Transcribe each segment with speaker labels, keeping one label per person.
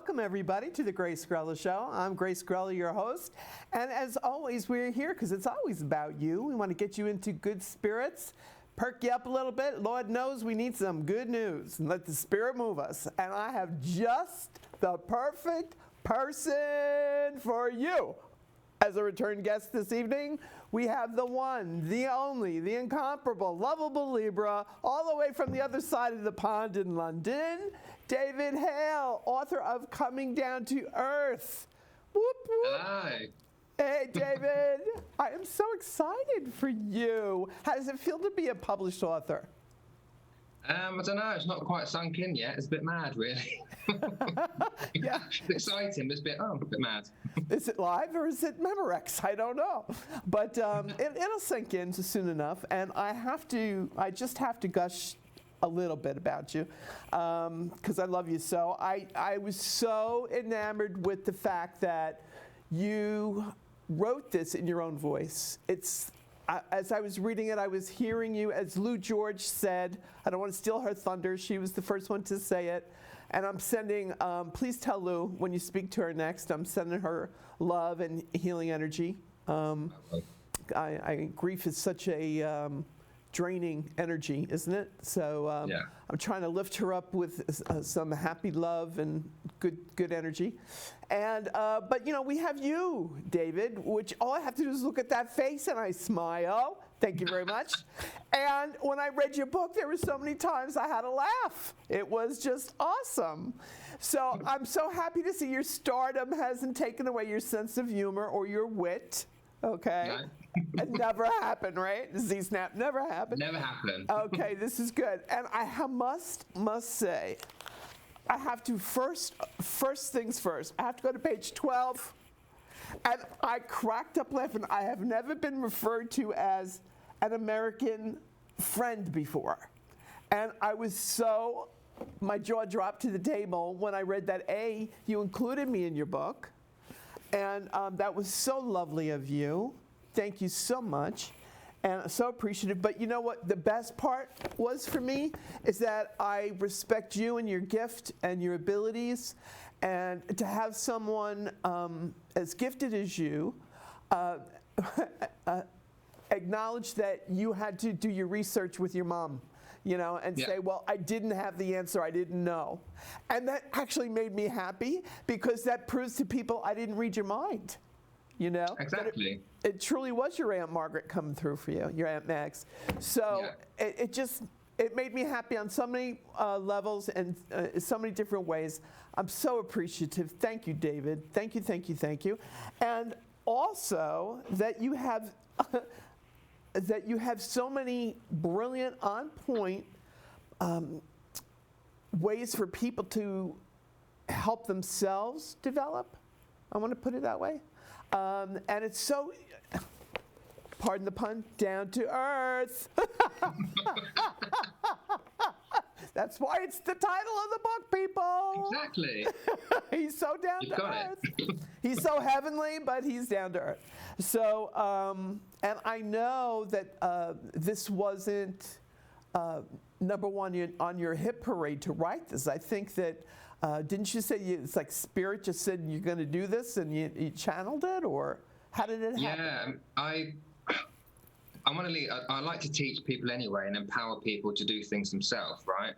Speaker 1: welcome everybody to the Grace Grella Show. I'm Grace Grella, your host. And as always, we're here because it's always about you. We want to get you into good spirits, perk you up a little bit. Lord knows we need some good news and let the Spirit move us. And I have just the perfect person for you. As a return guest this evening, we have the one, the only, the incomparable, lovable Libra, all the way from the other side of the pond in London, David Hale, author of Coming Down to Earth. Whoop, whoop.
Speaker 2: Hi.
Speaker 1: Hey, David. I am so excited for you. How does it feel to be a published author?
Speaker 2: I don't know. It's not quite sunk in yet. It's a bit mad, really.
Speaker 1: Yeah.
Speaker 2: It's exciting, but it's a bit mad.
Speaker 1: Is it live or is it Memorex? I don't know. But it'll sink in soon enough. And I just have to gush a little bit about you because I love you so. I was so enamored with the fact that you wrote this in your own voice. As I was reading it, I was hearing you, as Lou George said, I don't want to steal her thunder. She was the first one to say it. And I'm sending, please tell Lou when you speak to her next, I'm sending her love and healing energy. Grief is such a draining energy, isn't it? So
Speaker 2: Yeah.
Speaker 1: I'm trying to lift her up with some happy love and good energy. And but you know, we have you, David, which all I have to do is look at that face and I smile. Thank you very much. And when I read your book, there were so many times I had a laugh. It was just awesome. So I'm so happy to see your stardom hasn't taken away your sense of humor or your wit. Okay.
Speaker 2: No.
Speaker 1: It never happened, right? Z-Snap never happened.
Speaker 2: Never happened.
Speaker 1: Okay, this is good. And I must say, I have to first things first. I have to go to page 12. And I cracked up laughing. I have never been referred to as an American friend before. And I was my jaw dropped to the table when I read that, you included me in your book. And that was so lovely of you. Thank you so much. And so appreciative. But you know what the best part was for me is that I respect you and your gift and your abilities. And to have someone as gifted as you acknowledge that you had to do your research with your mom, you know, and say, well, I didn't have the answer, I didn't know. And that actually made me happy because that proves to people I didn't read your mind, you know?
Speaker 2: Exactly.
Speaker 1: It truly was your Aunt Margaret coming through for you, your Aunt Max. So it made me happy on so many levels and so many different ways. I'm so appreciative. Thank you, David. Thank you, thank you, thank you. And also that you have so many brilliant, on point ways for people to help themselves develop. I want to put it that way. And it's so, pardon the pun, down to earth. That's why it's the title of the book, people.
Speaker 2: Exactly.
Speaker 1: He's so down to earth. He's so heavenly, but he's down to earth. So, and I know that this wasn't number one on your hit parade to write this. I think that, didn't you say it's like Spirit just said you're going to do this and you channeled it, or how did it happen?
Speaker 2: Yeah, I want to lead. I like to teach people anyway and empower people to do things themselves, right?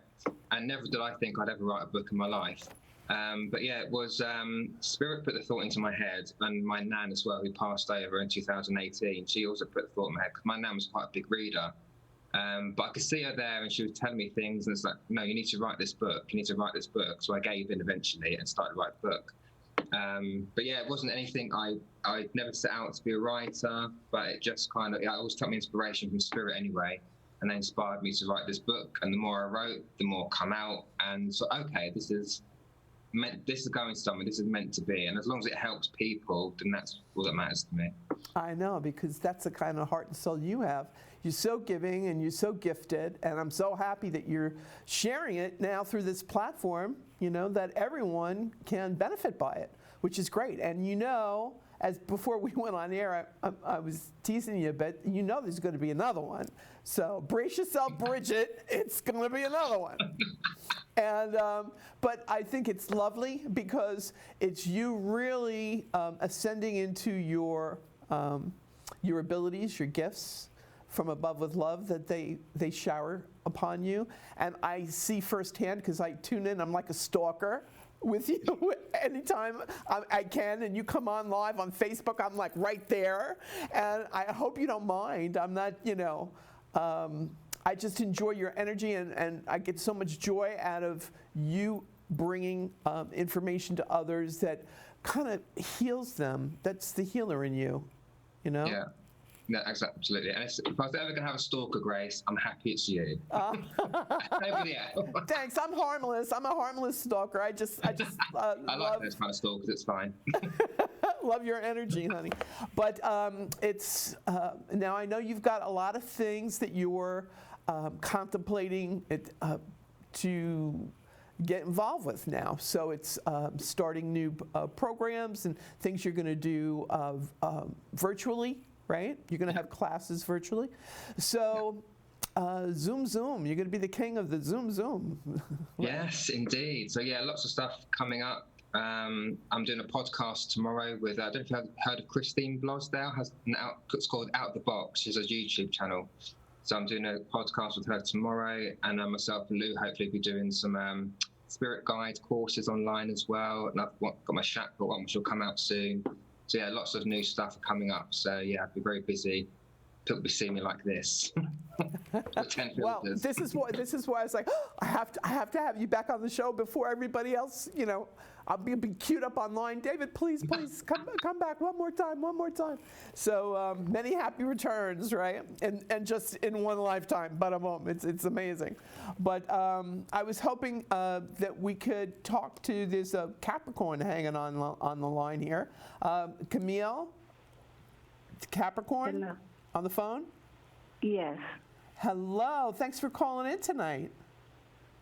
Speaker 2: And never did I think I'd ever write a book in my life. But yeah, it was Spirit put the thought into my head, and my nan as well, who passed over in 2018. She also put the thought in my head because my nan was quite a big reader. But I could see her there, and she was telling me things, and it's like, no, you need to write this book. You need to write this book. So I gave in eventually and started to write the book. But yeah, it wasn't anything I never set out to be a writer, but it just kind of, it always took me inspiration from Spirit anyway, and then inspired me to write this book. And the more I wrote, the more come out. And so, okay, this is going somewhere, this is meant to be. And as long as it helps people, then that's all that matters to me.
Speaker 1: I know, because that's the kind of heart and soul you have. You're so giving and you're so gifted, and I'm so happy that you're sharing it now through this platform, you know, that everyone can benefit by it, which is great. And you know, as before we went on air, I was teasing you a bit, you know there's going to be another one. So brace yourself, Bridget, it's going to be another one. And but I think it's lovely because it's you really ascending into your abilities, your gifts from above with love that they shower upon you. And I see firsthand because I tune in. I'm like a stalker with you anytime I can, and you come on live on Facebook. I'm like right there, and I hope you don't mind. I'm not, I just enjoy your energy, and I get so much joy out of you bringing information to others that kind of heals them. That's the healer in you,
Speaker 2: Yeah. No, absolutely. And if I was ever going to have a stalker, Grace, I'm happy it's you. Nobody else.
Speaker 1: Thanks. I'm harmless. I'm a harmless stalker. I
Speaker 2: I like those kind of stalkers. It's fine.
Speaker 1: Love your energy, honey. But it's now I know you've got a lot of things that you're contemplating to get involved with now. So it's starting new programs and things you're going to do virtually, right? You're going to have classes virtually. So Zoom. You're going to be the king of the Zoom.
Speaker 2: Yes, indeed. So yeah, lots of stuff coming up. I'm doing a podcast tomorrow with, I don't know if you've heard of Christine Blosdale, it's called Out the Box. She's a YouTube channel. So I'm doing a podcast with her tomorrow, and myself and Lou hopefully be doing some spirit guide courses online as well. And I've got my chakra one, which will come out soon. So yeah, lots of new stuff coming up. So yeah, I'll be very busy. People will be seeing me like this.
Speaker 1: Well, this is why I was like, oh, I have to have you back on the show before everybody else. I'll be queued up online. David, please come back one more time. So many happy returns, right? And just in one lifetime, but it's amazing. But I was hoping that we could talk to this Capricorn hanging on the line here. Camille, Capricorn.
Speaker 3: Hello.
Speaker 1: On the phone?
Speaker 3: Yes.
Speaker 1: Hello. Thanks for calling in tonight.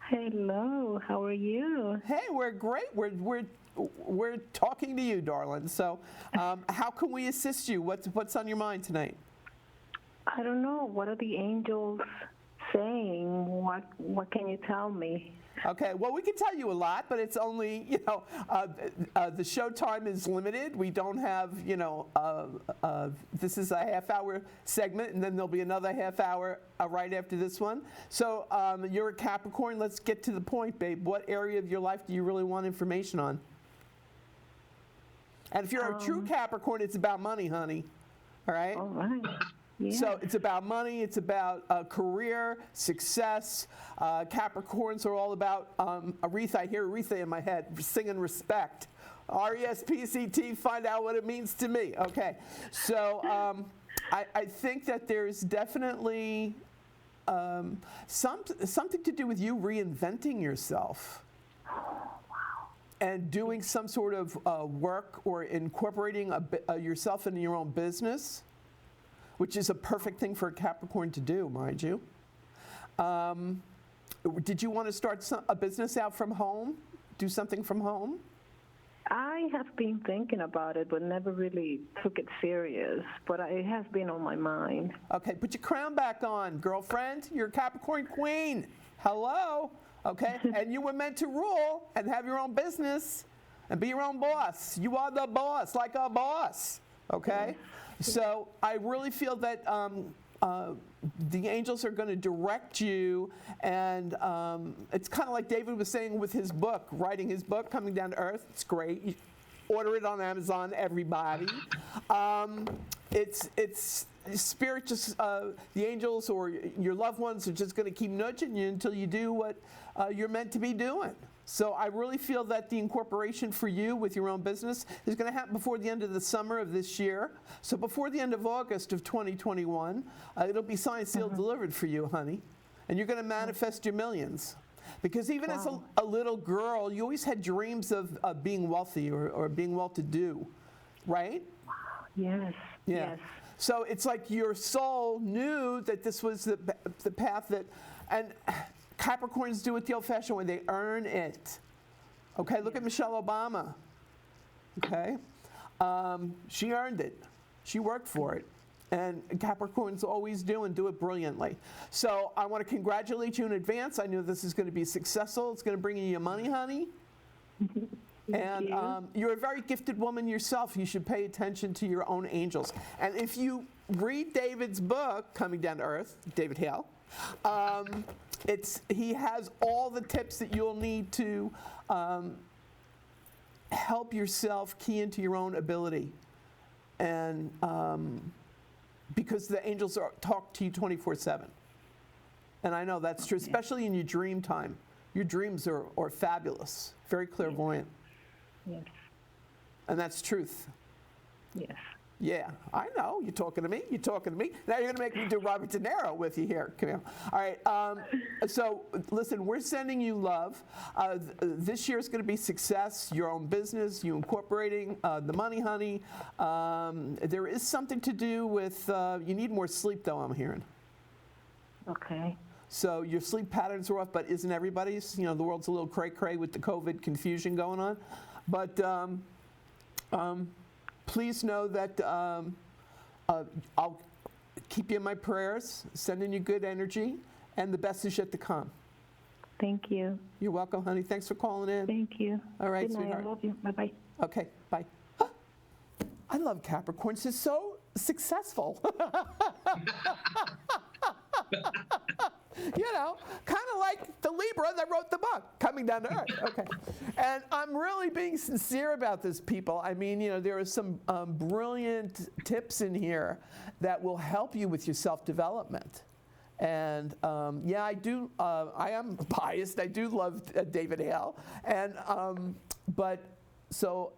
Speaker 3: Hello. How are you?
Speaker 1: Hey, we're great. We're talking to you, darling. So, how can we assist you? What's on your mind tonight?
Speaker 3: I don't know. What are the angels saying? What can you tell me?
Speaker 1: Okay, well, we can tell you a lot, but it's only, the show time is limited. We don't have, this is a half-hour segment, and then there'll be another half hour right after this one. So you're a Capricorn. Let's get to the point, babe. What area of your life do you really want information on? And if you're a true Capricorn, it's about money, honey. All right?
Speaker 3: All right. Yeah.
Speaker 1: So it's about money, it's about career, success. Capricorns are all about Aretha. I hear Aretha in my head singing respect. R-E-S-P-C-T, find out what it means to me. Okay, so I think that there's definitely something to do with you reinventing yourself. And doing some sort of work or incorporating yourself into your own business, which is a perfect thing for a Capricorn to do, mind you. Did you want to start a business out from home? Do something from home?
Speaker 3: I have been thinking about it, but never really took it serious. But it has been on my mind.
Speaker 1: Okay, put your crown back on, girlfriend. You're a Capricorn queen. Hello. Okay, and you were meant to rule and have your own business and be your own boss. You are the boss, like a boss. Okay? So I really feel that the angels are going to direct you, and it's kind of like David was saying with his book, writing his book, Coming Down to Earth. It's great. You order it on Amazon, everybody. It's spirit, just the angels or your loved ones are just going to keep nudging you until you do what you're meant to be doing. So I really feel that the incorporation for you with your own business is going to happen before the end of the summer of this year. So before the end of August of 2021, it'll be signed, sealed, delivered for you, honey. And you're going to manifest your millions. Because even as a little girl, you always had dreams of being wealthy or being well-to-do, right?
Speaker 3: Yes.
Speaker 1: Yeah.
Speaker 3: Yes.
Speaker 1: So it's like your soul knew that this was the path that, and Capricorns do it the old-fashioned way. They earn it. Okay, look at Michelle Obama. Okay, she earned it. She worked for it. And Capricorns always do, and do it brilliantly. So I want to congratulate you in advance. I know this is going to be successful. It's going to bring you your money, honey. And you're a very gifted woman yourself. You should pay attention to your own angels. And if you read David's book, Coming Down to Earth, David Hale, he has all the tips that you'll need to help yourself key into your own ability. And because the angels talk to you 24/7. And I know that's true, especially in your dream time. Your dreams are fabulous, very clairvoyant.
Speaker 3: Yes.
Speaker 1: And that's truth.
Speaker 3: Yes.
Speaker 1: Yeah, I know. You're talking to me. You're talking to me. Now you're going to make me do Robert De Niro with you here, Camille. All right. So listen, we're sending you love. This year is going to be success. Your own business, you incorporating the money, honey. There is something to do with. You need more sleep, though. I'm hearing.
Speaker 3: Okay.
Speaker 1: So your sleep patterns are off, but isn't everybody's? You know, the world's a little cray-cray with the COVID confusion going on. But please know that I'll keep you in my prayers, sending you good energy, and the best is yet to come.
Speaker 3: Thank you.
Speaker 1: You're welcome, honey. Thanks for calling in.
Speaker 3: Thank you.
Speaker 1: All right,
Speaker 3: Good night.
Speaker 1: sweetheart.
Speaker 3: I love you. Bye-bye.
Speaker 1: Okay, bye. I love Capricorns. They're so successful. You know, kind of like the Libra that wrote the book, Coming Down to Earth. Okay. And I'm really being sincere about this, people. I mean, you know, there are some brilliant tips in here that will help you with your self-development. And yeah, I do. I am biased. I do love David Hale. And but so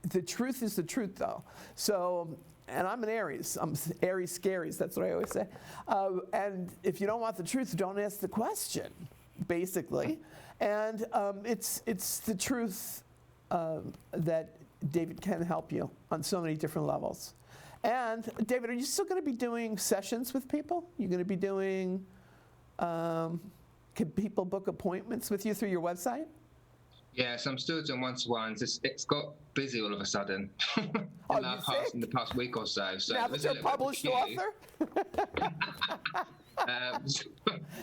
Speaker 1: the truth is the truth, though. So. And I'm an Aries. I'm Aries scaries. That's what I always say. And if you don't want the truth, don't ask the question, basically. And it's the truth that David can help you on so many different levels. And David, are you still going to be doing sessions with people? You're going to be doing, can people book appointments with you through your website?
Speaker 2: Yeah, so I'm still doing one-to-ones. It's got busy all of a sudden in the past week or so. So
Speaker 1: now that you're a published author?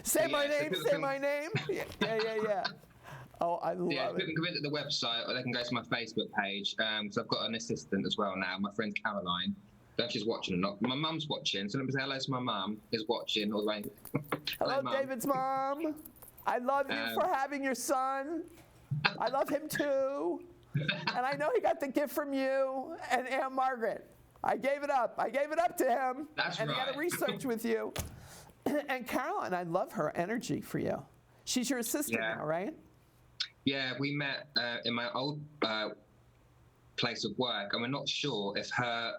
Speaker 1: Say my name, say my name. Yeah. Oh, I love it.
Speaker 2: Yeah, people can go into the website or they can go to my Facebook page. So I've got an assistant as well now, my friend Caroline. I don't know if she's watching or not. My mum's watching, so let me say hello to my mum, is watching all the way.
Speaker 1: Hello, David's mom. I love you for having your son. I love him too. And I know he got the gift from you and Aunt Margaret. I gave it up. I gave it up to him.
Speaker 2: That's
Speaker 1: and
Speaker 2: right.
Speaker 1: he got to research with you. And Caroline, I love her energy for you. She's your assistant now, right?
Speaker 2: Yeah, we met in my old place of work, and we're not sure if her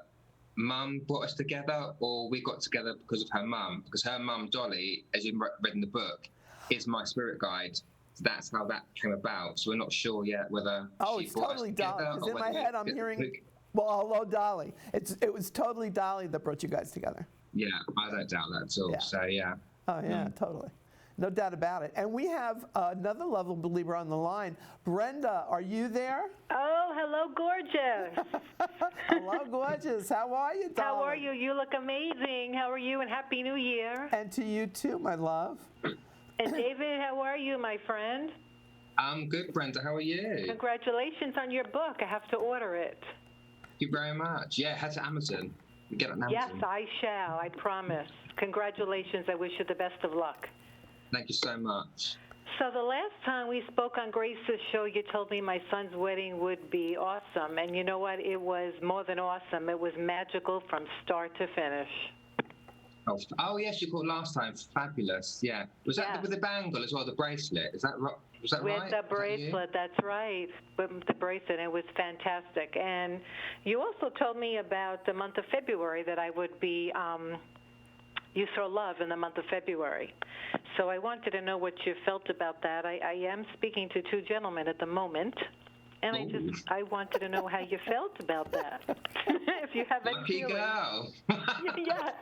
Speaker 2: mum brought us together or we got together because of her mum. Because her mum, Dolly, as you read in the book, is my spirit guide. So that's how that came about. So we're not sure yet whether she
Speaker 1: it's
Speaker 2: brought
Speaker 1: totally
Speaker 2: us together.
Speaker 1: Dolly. Because in my head, I'm hearing, well, hello, Dolly. It was totally Dolly that brought you guys together.
Speaker 2: Yeah, I don't doubt that at all.
Speaker 1: Yeah.
Speaker 2: So, yeah.
Speaker 1: Oh, yeah, totally. No doubt about it. And we have another level believer on the line. Brenda, are you there?
Speaker 4: Oh, hello, gorgeous.
Speaker 1: Hello, gorgeous. How are you, darling?
Speaker 4: How are you? You look amazing. How are you? And Happy New Year.
Speaker 1: And to you too, my love.
Speaker 4: And David, how are you, my friend?
Speaker 2: I'm good, Brenda. How are you?
Speaker 4: Congratulations on your book. I have to order it.
Speaker 2: Thank you very much. Yeah, head to Amazon. You get it on
Speaker 4: Yes,
Speaker 2: Amazon.
Speaker 4: I shall. I promise. Congratulations. I wish you the best of luck.
Speaker 2: Thank you so much.
Speaker 4: So the last time we spoke on Grace's show, you told me my son's wedding would be awesome. And you know what? It was more than awesome. It was magical from start to finish.
Speaker 2: Oh yes, you called last time. Fabulous. Yeah. Was that with the bangle as well, the bracelet? Is that right? Was that right?
Speaker 4: With the bracelet, that's right. With the bracelet, it was fantastic. And you also told me about the month of February that I would be You Throw Love in the month of February. So I wanted to know what you felt about that. I am speaking to two gentlemen at the moment. And I wanted to know how you felt about that. If you have any feelings.
Speaker 2: Girl.
Speaker 4: Yes.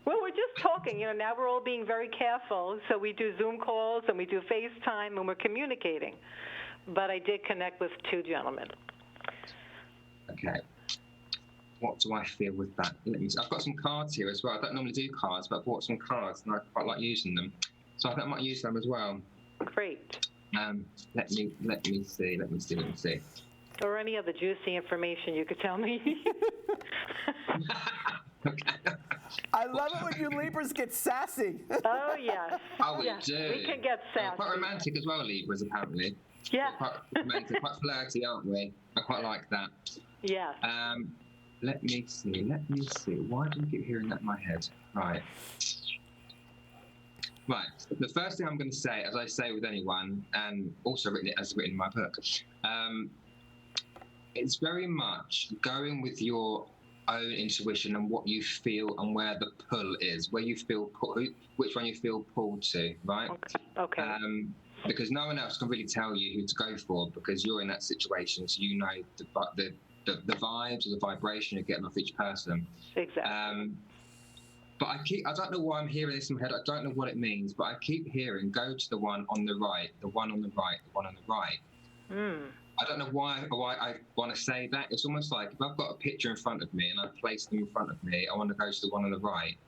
Speaker 4: Well, we're just talking. You know, now we're all being very careful. So we do Zoom calls and we do FaceTime and we're communicating. But I did connect with two gentlemen.
Speaker 2: Okay. what do I feel with that? I've got some cards here as well. I don't normally do cards, but I bought some cards and I quite like using them. So I think I might use them as well.
Speaker 4: Great.
Speaker 2: Let me see.
Speaker 4: Or any other juicy information you could tell me.
Speaker 2: Okay.
Speaker 1: I love it when you Libras get sassy.
Speaker 4: Oh, yes.
Speaker 2: Oh, we
Speaker 4: yes.
Speaker 2: do.
Speaker 4: We can get
Speaker 2: We're
Speaker 4: sassy.
Speaker 2: quite romantic as well, Libras, apparently.
Speaker 4: Yeah.
Speaker 2: We're quite romantic, quite flirty, aren't we? I quite like that.
Speaker 4: Yes.
Speaker 2: Let me see. Why do I keep hearing that in my head? Right. The first thing I'm going to say, as I say with anyone, and also written in my book, it's very much going with your own intuition and what you feel and where the pull is, where you feel which one you feel pulled to, right?
Speaker 4: Okay.
Speaker 2: Because no one else can really tell you who to go for because you're in that situation, so you know the vibes or the vibration you're getting off each person.
Speaker 4: Exactly.
Speaker 2: But I don't know why I'm hearing this in my head. I don't know what it means, but I keep hearing, go to the one on the right, the one on the right, the one on the right. I don't know why I want to say that. It's almost like if I've got a picture in front of me and I place them in front of me, I want to go to the one on the right.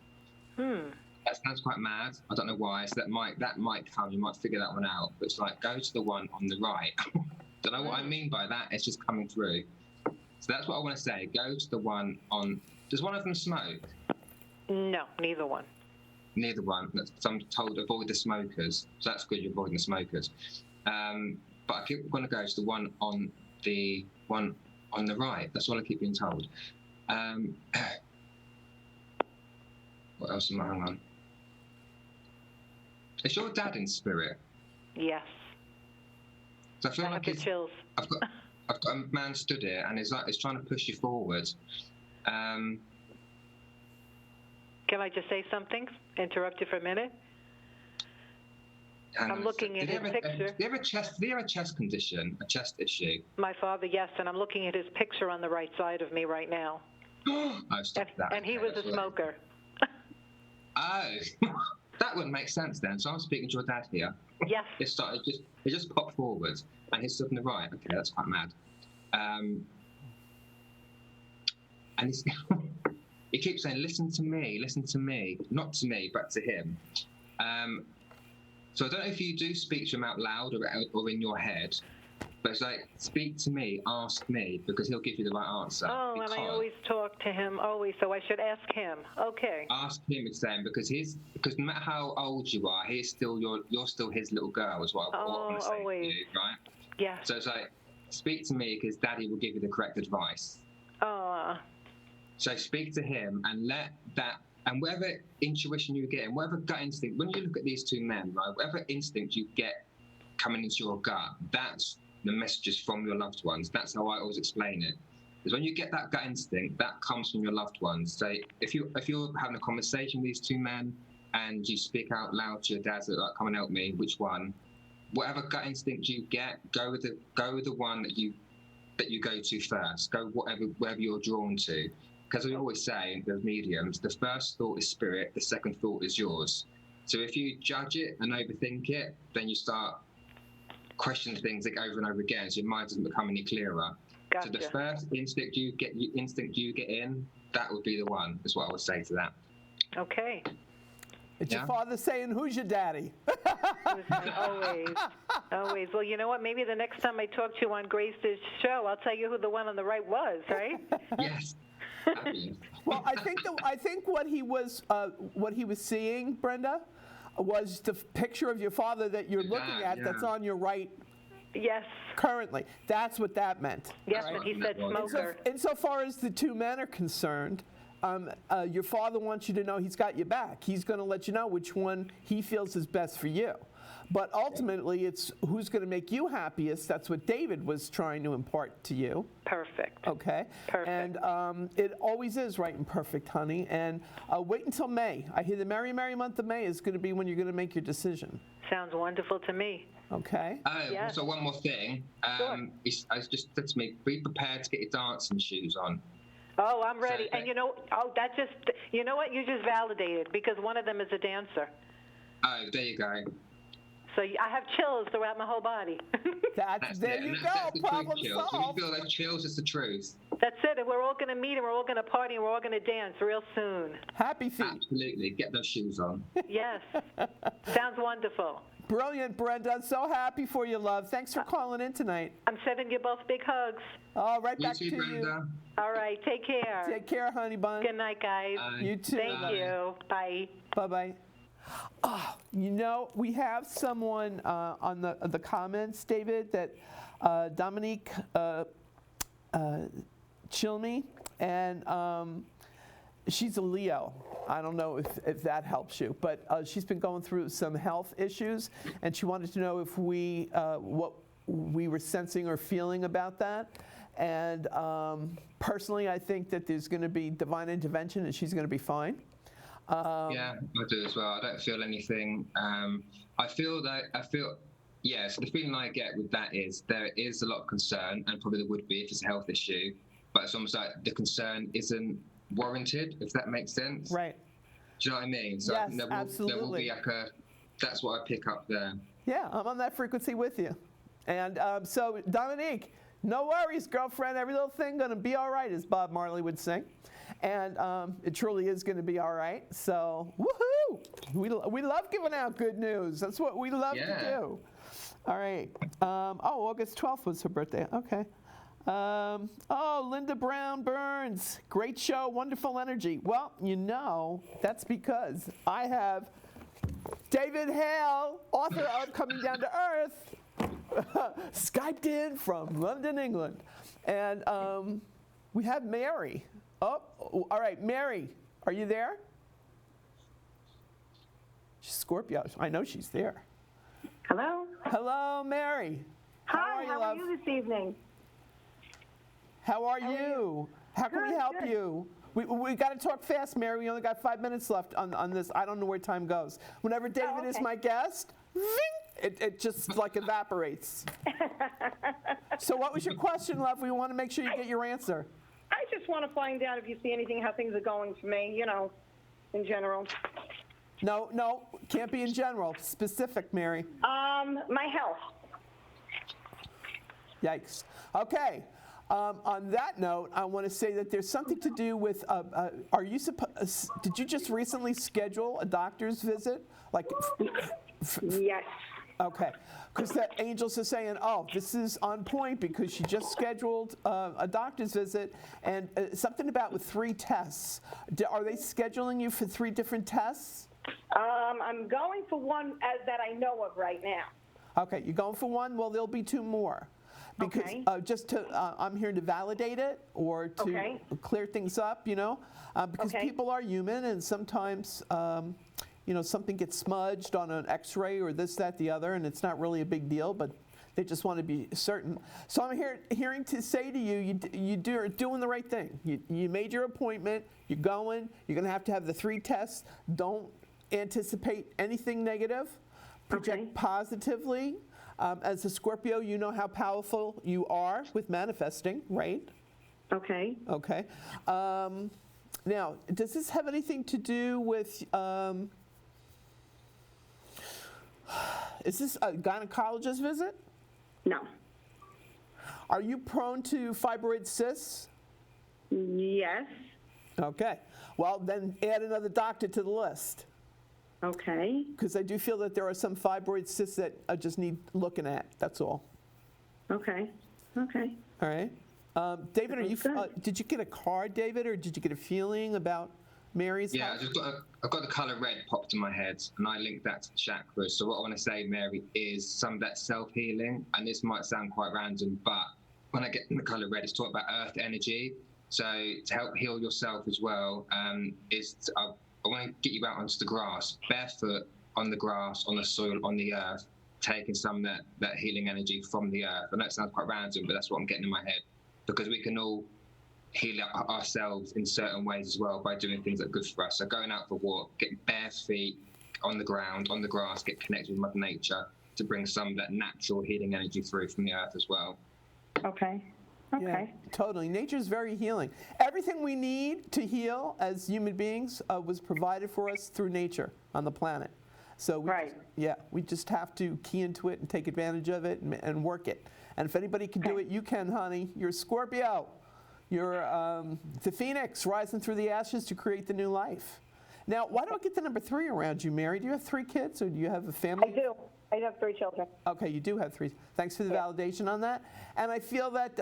Speaker 2: That sounds quite mad. I don't know why. So that might come. You might figure that one out. But it's like, go to the one on the right. Don't know what I mean by that. It's just coming through. So that's what I want to say. Go to the one on... Does one of them smoke?
Speaker 4: No, neither one.
Speaker 2: Neither one. So I'm told avoid the smokers. So that's good. You're avoiding the smokers. But I keep going to go to the one on the right. That's what I keep being told. What else am I? Hang on. Is your dad in spirit?
Speaker 4: Yes.
Speaker 2: So I feel
Speaker 4: I
Speaker 2: like
Speaker 4: have the chills.
Speaker 2: I've got a man stood here and it's trying to push you forward.
Speaker 4: Can I just say something? Interrupt you for a minute? I'm looking at his picture.
Speaker 2: Do you have a chest condition, a chest issue?
Speaker 4: My father, yes, and I'm looking at his picture on the right side of me right now.
Speaker 2: Oh, stop that.
Speaker 4: And he was a smoker.
Speaker 2: Oh, that wouldn't make sense then. So I'm speaking to your dad here.
Speaker 4: Yes.
Speaker 2: It just popped forward, and he's stood on the right. Okay, that's quite mad. And he keeps saying, listen to me, not to me, but to him. So I don't know if you do speak to him out loud or in your head, but it's like, speak to me, ask me, because he'll give you the right answer.
Speaker 4: Oh, and I always talk to him, always, so I should ask him. Okay.
Speaker 2: Ask him, it's saying, because no matter how old you are, you're still his little girl, is what I want to say
Speaker 4: always.
Speaker 2: to you, right?
Speaker 4: Yeah.
Speaker 2: So it's like, speak to me, because Daddy will give you the correct advice. So speak to him and let that, and whatever intuition you get, and whatever gut instinct, when you look at these two men, right, whatever instinct you get coming into your gut, that's the messages from your loved ones. That's how I always explain it. Because when you get that gut instinct, that comes from your loved ones. So if you're having a conversation with these two men and you speak out loud to your dad, so like, come and help me, which one? Whatever gut instinct you get, go with the one that you go to first. Go wherever you're drawn to. Because we always say, the mediums, the first thought is spirit, the second thought is yours. So if you judge it and overthink it, then you start questioning things like over and over again, so your mind doesn't become any clearer.
Speaker 4: Gotcha.
Speaker 2: So the first instinct you get in, that would be the one, is what I would say to that.
Speaker 4: Okay.
Speaker 1: It's your father saying, who's your daddy?
Speaker 4: Always. Well, you know what? Maybe the next time I talk to you on Grace's show, I'll tell you who the one on the right was, right?
Speaker 2: Yes.
Speaker 1: Well, I think what he was seeing, Brenda, was the picture of your father that you're looking at that's on your right.
Speaker 4: Yes.
Speaker 1: Currently, that's what that meant.
Speaker 4: Yes, and he said smoker.
Speaker 1: Insofar as the two men are concerned, your father wants you to know he's got your back. He's going to let you know which one he feels is best for you. But ultimately, it's who's going to make you happiest. That's what David was trying to impart to you.
Speaker 4: Perfect.
Speaker 1: Okay.
Speaker 4: Perfect.
Speaker 1: And it always is right and perfect, honey. And wait until May. I hear the merry, merry month of May is going to be when you're going to make your decision.
Speaker 4: Sounds wonderful to me.
Speaker 1: Okay.
Speaker 4: Yes.
Speaker 2: Also, one more thing.
Speaker 4: Sure.
Speaker 2: I just said to me, be prepared to get your dancing shoes on.
Speaker 4: Oh, I'm ready.
Speaker 2: So,
Speaker 4: and you know what? You just validated because one of them is a dancer.
Speaker 2: Oh, there you go.
Speaker 4: So I have chills throughout my whole body.
Speaker 1: There you go.
Speaker 2: That's the
Speaker 1: Problem
Speaker 2: truth, chills.
Speaker 1: solved.
Speaker 2: When you feel those chills, it's the truth.
Speaker 4: That's it. And we're all going to meet and we're all going to party and we're all going to dance real soon.
Speaker 1: Happy feet.
Speaker 2: Absolutely. Get those shoes on.
Speaker 4: Yes. Sounds wonderful.
Speaker 1: Brilliant, Brenda. So happy for you, love. Thanks for calling in tonight.
Speaker 4: I'm sending you both big hugs.
Speaker 1: All right,
Speaker 2: You
Speaker 1: back
Speaker 2: too,
Speaker 1: to
Speaker 2: Brenda.
Speaker 1: you.
Speaker 4: All right. Take care.
Speaker 1: Take care, honey bun.
Speaker 4: Good night, guys.
Speaker 1: You too.
Speaker 4: Thank
Speaker 1: love.
Speaker 4: you. Bye.
Speaker 1: Bye-bye. Oh, you know, we have someone on the comments, David, that Dominique Chilney, and she's a Leo. I don't know if that helps you, but she's been going through some health issues, and she wanted to know if what we were sensing or feeling about that. And personally, I think that there's going to be divine intervention, and she's going to be fine.
Speaker 2: Yeah, I do as well. I don't feel anything. Yes, the feeling I get with that is there is a lot of concern, and probably there would be if it's a health issue, but it's almost like the concern isn't warranted, if that makes sense.
Speaker 1: Right.
Speaker 2: Do you know what I mean? So
Speaker 1: Yes,
Speaker 2: there will
Speaker 1: absolutely.
Speaker 2: be that's what I pick up there.
Speaker 1: Yeah, I'm on that frequency with you. And so, Dominique, no worries, girlfriend. Every little thing going to be all right, as Bob Marley would sing. And it truly is going to be all right. So, woohoo! We love giving out good news. That's what we love to do. All right. August 12th was her birthday. Okay. Linda Brown Burns. Great show. Wonderful energy. Well, you know, that's because I have David Hale, author of Coming Down to Earth, Skyped in from London, England. And we have Mary. Oh, all right, Mary, are you there? She's Scorpio. I know she's there.
Speaker 5: Hello.
Speaker 1: Hello, Mary.
Speaker 5: Hi, how
Speaker 1: love?
Speaker 5: are you this evening?
Speaker 1: How are you? How can we
Speaker 5: Good,
Speaker 1: help
Speaker 5: good.
Speaker 1: you? We got to talk fast, Mary. We only got 5 minutes left on this. I don't know where time goes. Whenever David is
Speaker 5: okay.
Speaker 1: my guest, zing, it just like evaporates. So what was your question, love? We want to make sure you get your answer.
Speaker 5: I just want to find out if you see anything, how things are going for me, you know, in general.
Speaker 1: No, can't be in general. Specific, Mary.
Speaker 5: My health.
Speaker 1: Yikes. Okay. On that note, I want to say that there's something to do with. Did you just recently schedule a doctor's visit?
Speaker 5: Yes.
Speaker 1: Okay. Because the angels are saying, oh, this is on point because she just scheduled a doctor's visit, and something about with 3 tests. Are they scheduling you for 3 different tests?
Speaker 5: I'm going for one that I know of right now.
Speaker 1: Okay, you're going for 1? Well, there'll be 2 more. Because
Speaker 5: Okay.
Speaker 1: I'm here to validate it or to
Speaker 5: Okay.
Speaker 1: clear things up, you know, because
Speaker 5: Okay.
Speaker 1: people are human, and sometimes, something ggets smudged on an X-ray or this, that, the other, and it's not really a big deal, but they just want to be certain. So I'm hearing to say to you, you're doing the right thing. You made your appointment. You're going. You're going to have the 3 tests. Don't anticipate anything negative. Project
Speaker 5: Okay.
Speaker 1: positively. As a Scorpio, you know how powerful you are with manifesting, right?
Speaker 5: Okay.
Speaker 1: Okay. Now, does this have anything to do with, is this a gynecologist visit?
Speaker 5: No.
Speaker 1: Are you prone to fibroid cysts?
Speaker 5: Yes.
Speaker 1: Okay. Well, then add another doctor to the list.
Speaker 5: Okay.
Speaker 1: Because I do feel that there are some fibroid cysts that I just need looking at. That's all.
Speaker 5: Okay. Okay.
Speaker 1: All right. David,
Speaker 5: Sounds good.
Speaker 1: did you get a card, David, or did you get a feeling about Mary's
Speaker 2: Yeah,
Speaker 1: health?
Speaker 2: I've got the colour red popped in my head, and I link that to chakras. So what I want to say, Mary, is some of that self-healing, and this might sound quite random, but when I get the colour red, it's talking about earth energy. So to help heal yourself as well, I want to get you out onto the grass, barefoot on the grass, on the soil, on the earth, taking some of that healing energy from the earth. I know it sounds quite random, but that's what I'm getting in my head, because we can all heal ourselves in certain ways as well by doing things that are good for us. So going out for a walk, getting bare feet on the ground, on the grass, get connected with Mother Nature to bring some of that natural healing energy through from the earth as well.
Speaker 5: Okay. Okay.
Speaker 1: Yeah, totally. Nature's very healing. Everything we need to heal as human beings was provided for us through nature on the planet. So
Speaker 5: Right.
Speaker 1: we just have to key into it and take advantage of it and work it. And if anybody can do it, you can, honey. You're a Scorpio. You're the phoenix rising through the ashes to create the new life. Now, why do I get the number 3 around you, Mary? Do you have 3 kids, or do you have a family?
Speaker 5: I do. I have 3 children.
Speaker 1: Okay, you do have 3. Thanks for the validation on that. And I feel that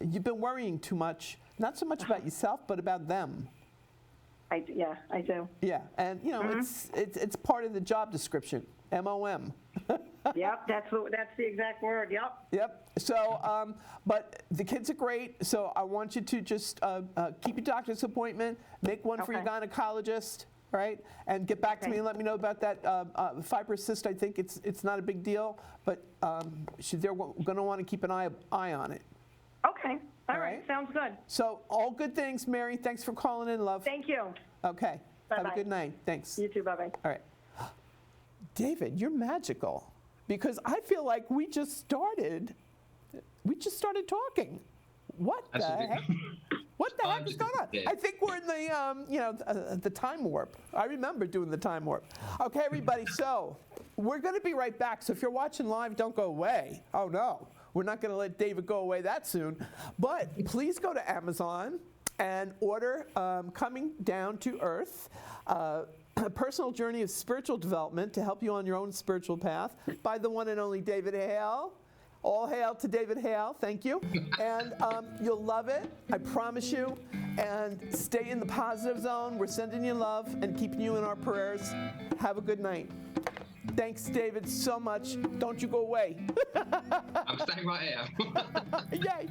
Speaker 1: you've been worrying too much, not so much about yourself, but about them.
Speaker 5: I do.
Speaker 1: Yeah, and it's part of the job description, MOM.
Speaker 5: Yep, that's the exact word. Yep.
Speaker 1: Yep. So, but the kids are great. So I want you to just keep your doctor's appointment, make one for your
Speaker 5: Okay.
Speaker 1: gynecologist, right? And get back to me and let me know about that fibrous cyst. I think it's not a big deal, but they're going to want to keep an eye on it.
Speaker 5: Okay. All right. Sounds good.
Speaker 1: So all good things, Mary. Thanks for calling in, love.
Speaker 5: Thank you.
Speaker 1: Okay. Have a
Speaker 5: Bye-bye.
Speaker 1: good night. Thanks.
Speaker 5: You too. Bye-bye.
Speaker 1: All right. David, you're magical, because I feel like we just started talking. What the heck? What the heck is going on? I think we're in the time warp. I remember doing the time warp. Okay, everybody, so we're going to be right back. So if you're watching live, don't go away. Oh, no. We're not going to let David go away that soon. But please go to Amazon and order Coming Down to Earth, a personal journey of spiritual development to help you on your own spiritual path by the one and only David Hale. All hail to David Hale. Thank you. And you'll love it. I promise you. And stay in the positive zone. We're sending you love and keeping you in our prayers. Have a good night. Thanks, David, so much. Don't you go away.
Speaker 2: I'm staying right here.
Speaker 1: Yay.